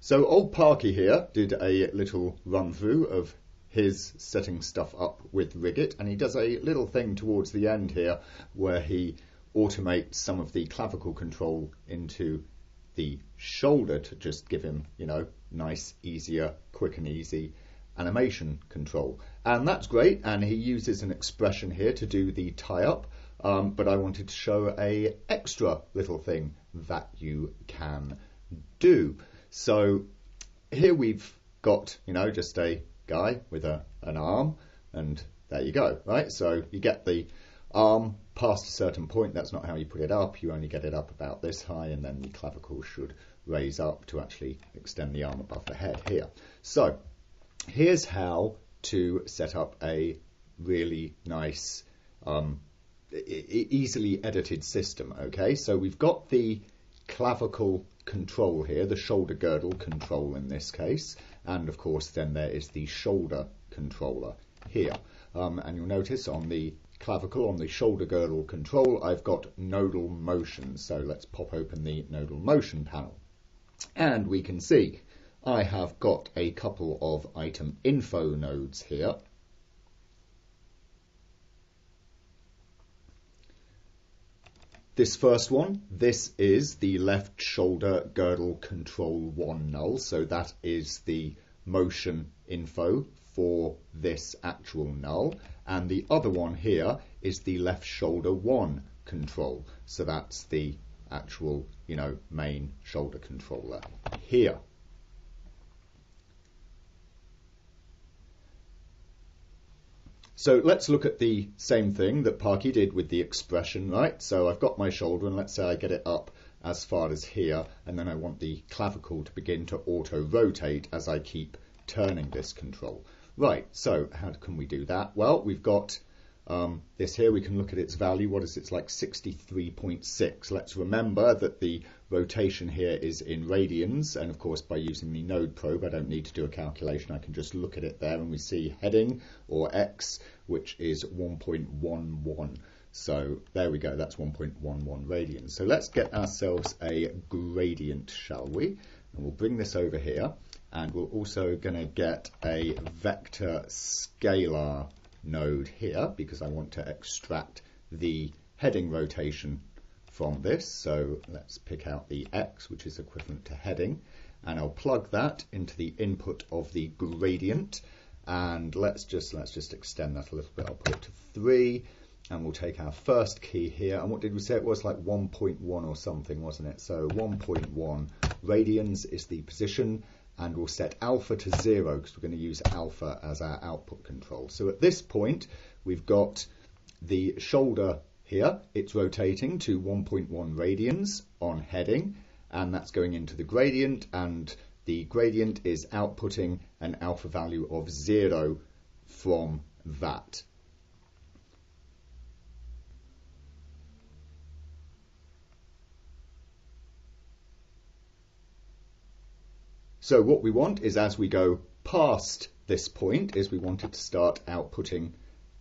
So old Parky here did a little run through of his setting stuff up with RHiggit, and he does a little thing towards the end here where he automates some of the clavicle control into the shoulder to just give him, nice, easier, quick and easy animation control. And that's great, and he uses an expression here to do the tie-up, but I wanted to show a extra little thing that you can do. So here we've got, just a guy with an arm, and there you go, right? So you get the arm past a certain point. That's not how you put it up. You only get it up about this high, and then the clavicle should raise up to actually extend the arm above the head here. So here's how to set up a really nice, easily edited system, okay? So we've got the clavicle control here, the shoulder girdle control in this case, and of course then there is the shoulder controller here. And you'll notice on the clavicle, on the shoulder girdle control, I've got nodal motion. So let's pop open the nodal motion panel. And we can see I have got a couple of item info nodes here. This first one, this is the left shoulder girdle control 1 null, so that is the motion info for this actual null. And the other one here is the left shoulder 1 control, so that's the actual, main shoulder controller here. So let's look at the same thing that Parky did with the expression, right? So I've got my shoulder, and let's say I get it up as far as here, and then I want the clavicle to begin to auto-rotate as I keep turning this control. Right, so how can we do that? Well, we've got this here. We can look at its value. What is it? It's like 63.6. Let's remember that the rotation here is in radians, and of course by using the node probe I don't need to do a calculation. I can just look at it there, and we see heading, or x, which is 1.11. So there we go, that's 1.11 radians. So let's get ourselves a gradient, shall we? And we'll bring this over here, and we're also going to get a vector scalar node here because I want to extract the heading rotation from this. So let's pick out the x, which is equivalent to heading, and I'll plug that into the input of the gradient, and let's just extend that a little bit. I'll put it to 3, and we'll take our first key here, and what did we say it was? Like 1.1 or something, wasn't it? So 1.1 radians is the position, and we'll set alpha to 0 because we're going to use alpha as our output control. So at this point we've got the shoulder here, it's rotating to 1.1 radians on heading, and that's going into the gradient, and the gradient is outputting an alpha value of 0 from that. So what we want is, as we go past this point, is we want it to start outputting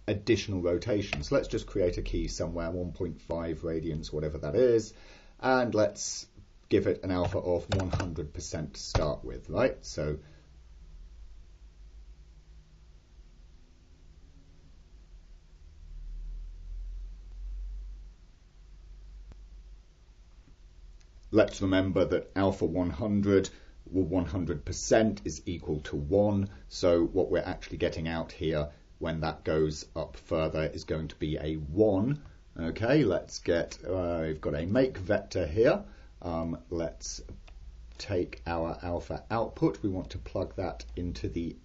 additional rotations. Let's just create a key somewhere, 1.5 radians, whatever that is, and let's give it an alpha of 100% to start with, right? So let's remember that alpha 100, well, 100% is equal to 1, so what we're actually getting out here when that goes up further is going to be a 1. Okay, let's get, we've got a make vector here. Let's take our alpha output. We want to plug that into the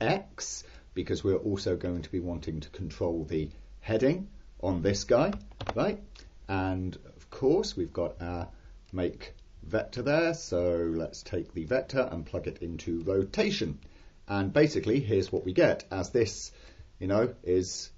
x because we're also going to be wanting to control the heading on this guy, right? And of course we've got our make vector there, so let's take the vector and plug it into rotation, and basically here's what we get as this is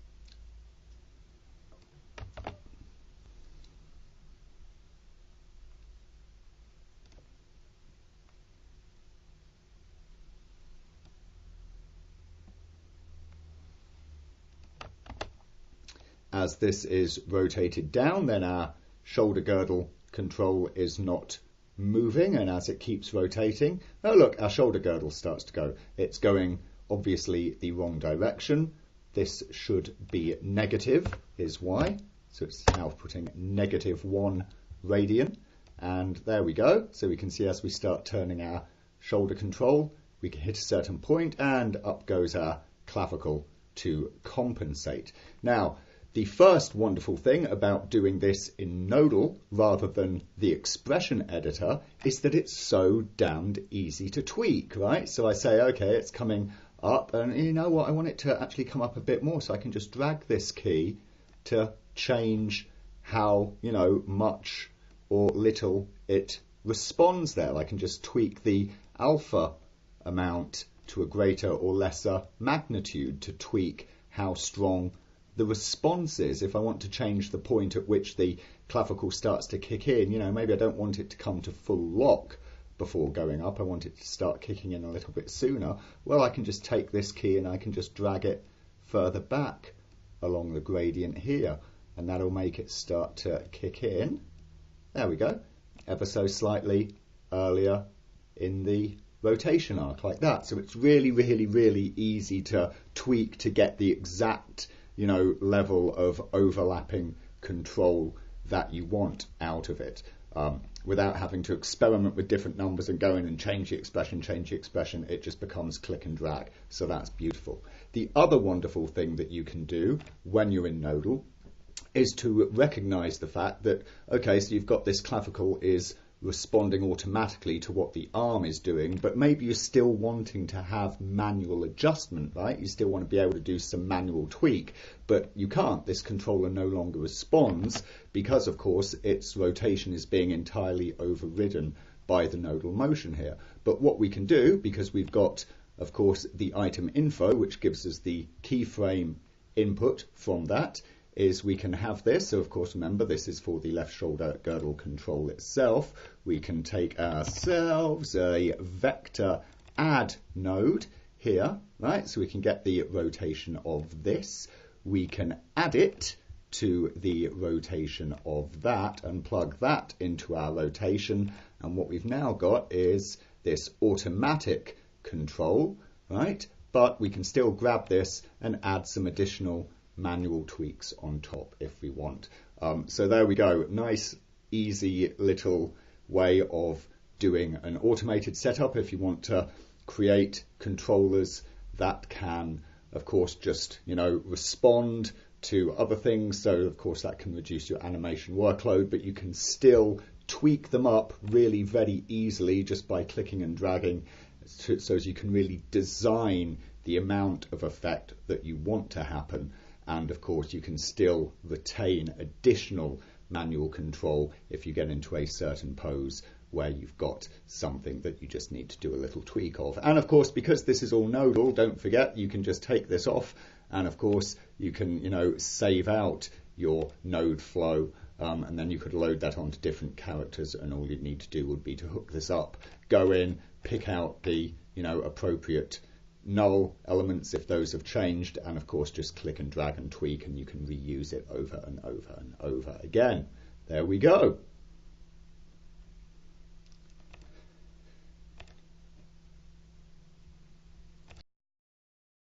as this is rotated down, then our shoulder girdle control is not moving and as it keeps rotating, oh look, our shoulder girdle starts to go. It's going obviously the wrong direction. This should be negative, here's why. So it's now putting -1 radian. And there we go. So we can see as we start turning our shoulder control, we can hit a certain point and up goes our clavicle to compensate. Now, the first wonderful thing about doing this in Nodal rather than the expression editor is that it's so damned easy to tweak, right? So I say, okay, it's coming up, and you know what, I want it to actually come up a bit more, so I can just drag this key to change how, you know, much or little it responds there. I can just tweak the alpha amount to a greater or lesser magnitude to tweak how strong the response is. If I want to change the point at which the clavicle starts to kick in, you know, maybe I don't want it to come to full lock before going up, I want it to start kicking in a little bit sooner, well, I can just take this key and I can just drag it further back along the gradient here, and that'll make it start to kick in. There we go, ever so slightly earlier in the rotation arc, like that. So it's really, really, really easy to tweak to get the exact, you know, level of overlapping control that you want out of it, without having to experiment with different numbers and go in and change the expression. It just becomes click and drag. So that's beautiful. The other wonderful thing that you can do when you're in Nodal is to recognize the fact that, okay, so you've got this clavicle is responding automatically to what the arm is doing, but maybe you're still wanting to have manual adjustment, right? You still want to be able to do some manual tweak, but you can't. This controller no longer responds because, of course, its rotation is being entirely overridden by the nodal motion here. But what we can do, because we've got, of course, the item info, which gives us the keyframe input from that, is we can have this. So of course, remember, this is for the left shoulder girdle control itself. We can take ourselves a vector add node here, right? So we can get the rotation of this. We can add it to the rotation of that and plug that into our rotation. And what we've now got is this automatic control, right? But we can still grab this and add some additional manual tweaks on top if we want. So there we go. Nice, easy little way of doing an automated setup if you want to create controllers that can, of course, just, you know, respond to other things. So of course that can reduce your animation workload, but you can still tweak them up really very easily just by clicking and dragging, so as you can really design the amount of effect that you want to happen. And of course, you can still retain additional manual control if you get into a certain pose where you've got something that you just need to do a little tweak of. And of course, because this is all nodal, don't forget, you can just take this off. And of course, you can, you know, save out your node flow. And then you could load that onto different characters. And all you'd need to do would be to hook this up, go in, pick out the, you know, appropriate null elements if those have changed, and of course just click and drag and tweak, and you can reuse it over and over and over again. There we go.